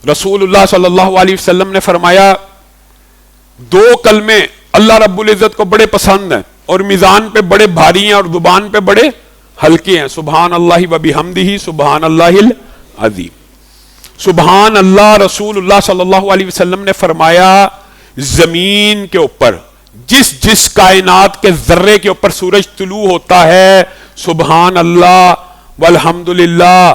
رسول اللہ صلی اللہ علیہ وسلم نے فرمایا دو کلمے اللہ رب العزت کو بڑے پسند ہیں اور میزان پہ بڑے بھاری ہیں اور زبان پہ بڑے ہلکے ہیں، سبحان اللہ و بحمدہ سبحان اللہ العظیم۔ سبحان اللہ، رسول اللہ صلی اللہ علیہ وسلم نے فرمایا زمین کے اوپر جس کائنات کے ذرے کے اوپر سورج طلوع ہوتا ہے، سبحان اللہ والحمدللہ،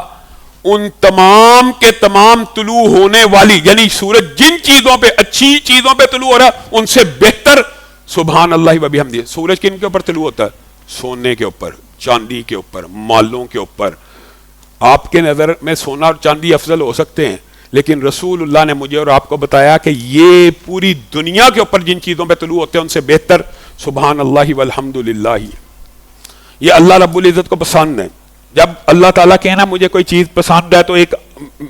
ان تمام کے تمام طلوع ہونے والی، یعنی سورج جن چیزوں پہ اچھی چیزوں پہ طلوع ہو رہا ہے ان سے بہتر سبحان اللہ و بحمدہ۔ سورج کن کے اوپر طلوع ہوتا ہے؟ سونے کے اوپر، چاندی کے اوپر، مالوں کے اوپر۔ آپ کے نظر میں سونا اور چاندی افضل ہو سکتے ہیں، لیکن رسول اللہ نے مجھے اور آپ کو بتایا کہ یہ پوری دنیا کے اوپر جن چیزوں پہ طلوع ہوتے ہیں ان سے بہتر سبحان اللہ والحمدللہ۔ یہ اللہ رب العزت کو پسند ہے۔ جب اللہ تعالیٰ کہنا مجھے کوئی چیز پسند ہے تو ایک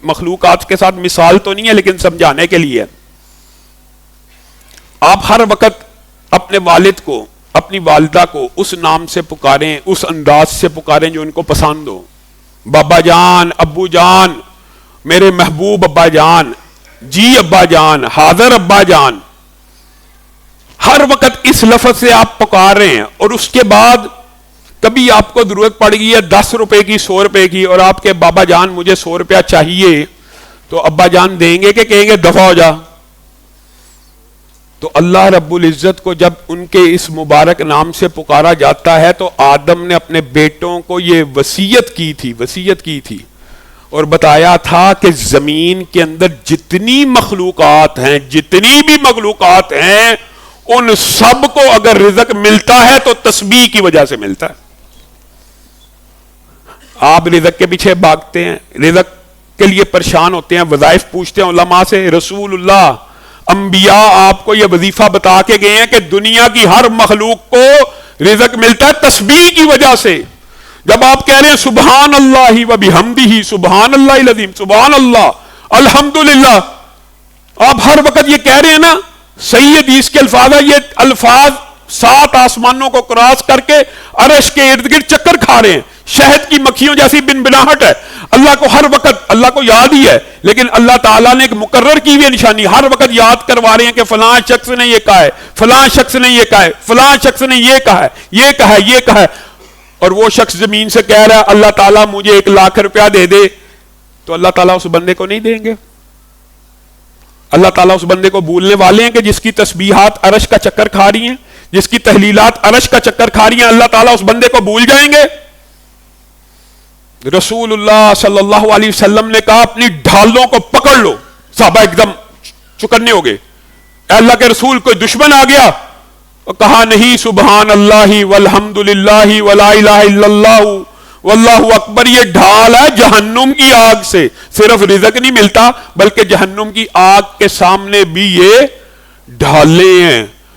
مخلوقات کے ساتھ مثال تو نہیں ہے لیکن سمجھانے کے لیے۔ آپ ہر وقت اپنے والد کو، اپنی والدہ کو اس نام سے پکاریں، اس انداز سے پکاریں جو ان کو پسند ہو۔ بابا جان، ابو جان، میرے محبوب ابا جان، جی ابا جان، حاضر ابا جان، ہر وقت اس لفظ سے آپ پکار رہے ہیں۔ اور اس کے بعد کبھی آپ کو ضرورت پڑ گئی ہے 10 روپے کی، 100 روپے کی، اور آپ کے بابا جان مجھے 100 روپیہ چاہیے، تو ابا جان دیں گے کہ کہیں گے دفع ہو جا؟ تو اللہ رب العزت کو جب ان کے اس مبارک نام سے پکارا جاتا ہے تو آدم نے اپنے بیٹوں کو یہ وصیت کی تھی اور بتایا تھا کہ زمین کے اندر جتنی مخلوقات ہیں، جتنی بھی مخلوقات ہیں، ان سب کو اگر رزق ملتا ہے تو تسبیح کی وجہ سے ملتا ہے۔ آپ رزق کے پیچھے بھاگتے ہیں، رزق کے لیے پریشان ہوتے ہیں، وظائف پوچھتے ہیں علماء سے۔ رسول اللہ، انبیاء آپ کو یہ وظیفہ بتا کے گئے ہیں کہ دنیا کی ہر مخلوق کو رزق ملتا ہے تسبیح کی وجہ سے۔ جب آپ کہہ رہے ہیں سبحان اللہ و بحمدہ سبحان اللہ العظیم، سبحان اللہ الحمدللہ، آپ ہر وقت یہ کہہ رہے ہیں نا، صحیح حدیث کے الفاظ ہیں، یہ الفاظ 7 آسمانوں کو کراس کر کے عرش کے ارد گرد چکر کھا رہے ہیں، شہد کی مکھیوں جیسی بن بناہٹ ہے۔ اللہ کو ہر وقت، اللہ کو یاد ہی ہے، لیکن اللہ تعالیٰ نے ایک مقرر کی ہوئی نشانی، ہر وقت یاد کروا رہے ہیں کہ فلاں شخص نے یہ کہا ہے، فلاں شخص نے یہ کہا ہے، فلاں شخص نے یہ کہا ہے، یہ کہا ہے، یہ کہا ہے، اور وہ شخص زمین سے کہہ رہا ہے اللہ تعالیٰ مجھے 1 لاکھ روپیہ دے دے، تو اللہ تعالیٰ اس بندے کو نہیں دیں گے؟ اللہ تعالیٰ اس بندے کو بھولنے والے ہیں کہ جس کی تسبیحات عرش کا چکر کھا رہی ہیں، جس کی تحلیلات عرش کا چکر کھا رہی ہیں، اللہ تعالیٰ اس بندے کو بھول جائیں گے؟ رسول اللہ صلی اللہ علیہ وسلم نے کہا اپنی ڈھالوں کو پکڑ لو، صحابہ ایک دم چکنے ہو گئے، اے اللہ کے رسول کوئی دشمن آ گیا؟ اور کہا نہیں، سبحان اللہ والحمدللہ ولا الہ الا اللہ واللہ اکبر، یہ ڈھال ہے جہنم کی آگ سے۔ صرف رزق نہیں ملتا بلکہ جہنم کی آگ کے سامنے بھی یہ ڈھالیں ہیں۔